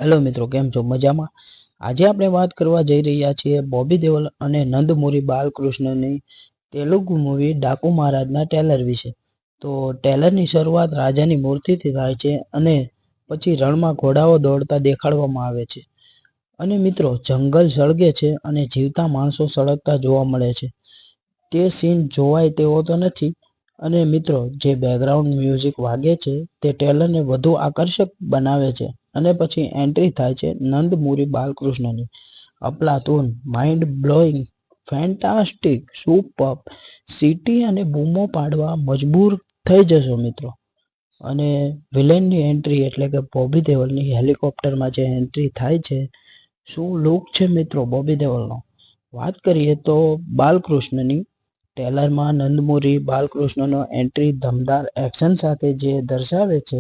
Hello મિત્રો, કેમ છો? મજામાં? આજે આપણે વાત કરવા જઈ રહ્યા છીએ બોબી દેઓલ અને નંદમુરી બાલકૃષ્ણની તેલુગુ મૂવી ડાકુ મહારાજના ટ્રેલર વિશે. તો ટ્રેલરની શરૂઆત રાજાની મૂર્તિથી થાય છે અને પછી રણમાં ઘોડાઓ દોડતા દેખાડવામાં આવે છે. અને મિત્રો, જંગલ સળગે છે અને જીવતા માણસો સળગતા જોવા મળે છે. તે સીન જોવાય તેવો તો નથી. અને મિત્રો, જે બેકગ્રાઉન્ડ મ્યુઝિક વાગે છે તે ટ્રેલરને વધુ આકર્ષક બનાવે છે. અને પછી એન્ટ્રી થાય છે નંદમુરી બાલકૃષ્ણની. અફલાતૂન, માઇન્ડ બ્લોઈંગ, ફેન્ટાસ્ટિક, સુપર, સિટી અને બૂમો પાડવા મજબૂર થઈ જશો મિત્રો. અને વિલેનની એન્ટ્રી એટલે કે બોબી દેઓલની હેલિકોપ્ટરમાં જે એન્ટ્રી થાય છે, શું લુક છે મિત્રો બોબી દેઓલનો. વાત કરીએ તો બાલકૃષ્ણની ટ્રેલરમાં નંદમુરી બાલકૃષ્ણનો એન્ટ્રી દમદાર એક્શન સાથે જે દર્શાવે છે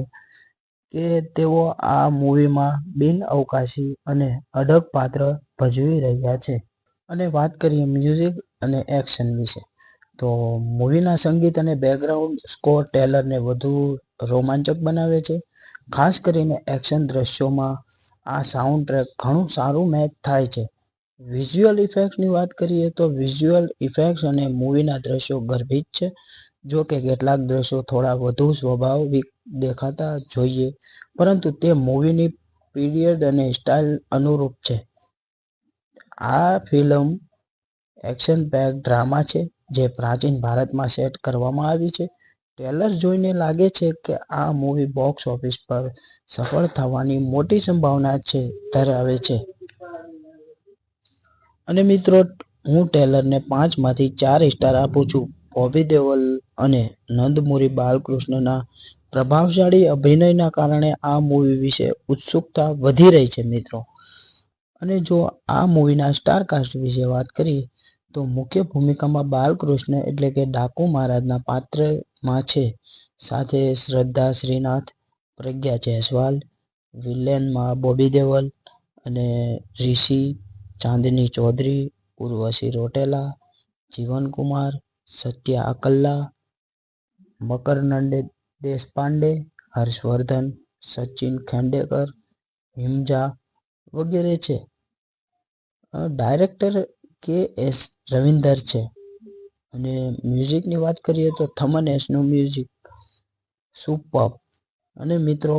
કે તેઓ આ મૂવીમાં બિન અવકાશી અને અડગ પાત્ર ભજવી રહ્યા છે. અને વાત કરીએ મ્યુઝિક અને એક્શન વિશે, તો મૂવીના સંગીત અને બેકગ્રાઉન્ડ સ્કોર ટ્રેલરને વધુ રોમાંચક બનાવે છે. ખાસ કરીને એક્શન દ્રશ્યોમાં આ સાઉન્ડ ટ્રેક ઘણું સારું મેચ થાય છે. વિઝ્યુઅલ ઇફેક્ટ્સની વાત કરીએ તો વિઝ્યુઅલ ઇફેક્ટ્સ અને મૂવીના દ્રશ્યો ગર્ભિત છે. જો કે કેટલાક દ્રશ્યો થોડા વધુ સ્વાભાવિક દેખાતા જોઈએ, પરંતુ તે મૂવીની પીરિયડ અને સ્ટાઇલ અનુરૂપ છે. આ ફિલ્મ એક્શન પેક ડ્રામા છે જે પ્રાચીન ભારતમાં સેટ કરવામાં આવી છે. ટ્રેલર જોઈને લાગે છે કે આ મૂવી બોક્સ ઓફિસ પર સફળ થવાની મોટી સંભાવના ધરાવે છે. અને મિત્રો, હું ટ્રેલરને 5માંથી 4 સ્ટાર આપું છું. બોબી દેઓલ અને નંદમુરી બાલકૃષ્ણના પ્રભાવશાળી અભિનયના કારણે આ મૂવી વિશે ઉત્સુકતા વધી રહી છે મિત્રો. અને જો આ મૂવીના સ્ટાર કાસ્ટ વિશે વાત કરીએ તો મુખ્ય ભૂમિકામાં બાલકૃષ્ણ એટલે કે ડાકુ મહારાજના પાત્રમાં છે. સાથે શ્રદ્ધા શ્રીનાથ, પ્રજ્ઞા જયસ્વાલ, વિલેનમાં બોબી દેઓલ અને રિષિ, ચાંદની ચૌધરી, ઉર્વશી રોટેલા, જીવન કુમાર, સત્યા અકલ્લા, મકરનંદ દેશપાંડે, હર્ષવર્ધન, સચિન ખેંડેકર, હિમજા વગેરે છે. ડાયરેક્ટર કે.એસ. રવિન્દર છે. અને મ્યુઝિકની વાત કરીએ તો થમન એસનું મ્યુઝિક સુપર. અને મિત્રો,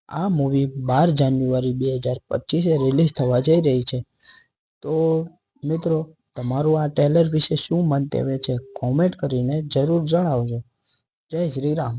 આ મૂવી 12 જાન્યુઆરી 2025 રિલીઝ થવા જઈ રહી છે. તો મિત્રો, તમારું આ ટ્રેલર વિશે શું મંતવ્ય છે કોમેન્ટ કરીને જરૂર જણાવજો. જય શ્રી રામ.